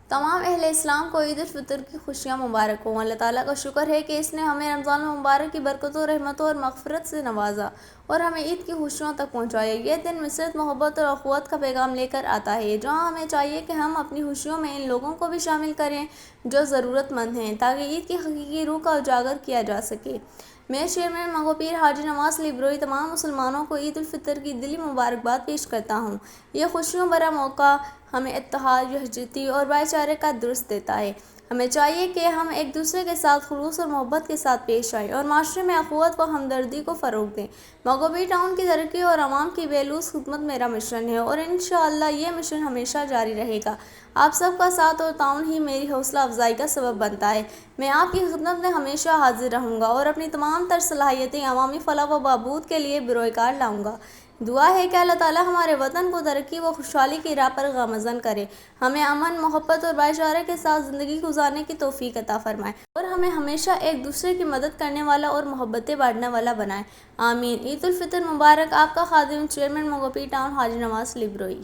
تمام اہل اسلام کو عید الفطر کی خوشیاں مبارک ہوں۔ اللہ تعالیٰ کا شکر ہے کہ اس نے ہمیں رمضان المبارک کی برکتوں، رحمتوں اور مغفرت سے نوازا اور ہمیں عید کی خوشیوں تک پہنچایا۔ یہ دن مسرت، محبت اور اخوت کا پیغام لے کر آتا ہے، جہاں ہمیں چاہیے کہ ہم اپنی خوشیوں میں ان لوگوں کو بھی شامل کریں جو ضرورت مند ہیں، تاکہ عید کی حقیقی روح کا اجاگر کیا جا سکے۔ میں چیئرمین منگو پیر حاجی نواز لیبروئی تمام مسلمانوں کو عید الفطر کی دلی مبارکباد پیش کرتا ہوں۔ یہ خوشیوں بھرا موقع ہمیں اتحاد، یکجہتی اور بھائی چارے کا درس دیتا ہے۔ ہمیں چاہیے کہ ہم ایک دوسرے کے ساتھ خلوص اور محبت کے ساتھ پیش آئیں اور معاشرے میں اخوت و ہمدردی کو فروغ دیں۔ منگو پیر ٹاؤن کی ترقی اور عوام کی بے لوث خدمت میرا مشن ہے اور انشاءاللہ یہ مشن ہمیشہ جاری رہے گا۔ آپ سب کا ساتھ اور تعاون ہی میری حوصلہ افزائی کا سبب بنتا ہے۔ میں آپ کی خدمت میں ہمیشہ حاضر رہوں گا اور اپنی تمام تر صلاحیتیں عوامی فلاح و بہبود کے لیے بروئے کار لاؤں گا۔ دعا ہے کہ اللہ تعالیٰ ہمارے وطن کو ترقی و خوشحالی کی راہ پر گامزن کرے، ہمیں امن، محبت اور بھائی چارے کے ساتھ زندگی گزارنے کی توفیق عطا فرمائے اور ہمیں ہمیشہ ایک دوسرے کی مدد کرنے والا اور محبتیں بانٹنے والا بنائے۔ آمین۔ عید الفطر مبارک۔ آپ کا خادم، چیئرمین منگو پیر ٹاؤن حاجی نواز لیبروئی۔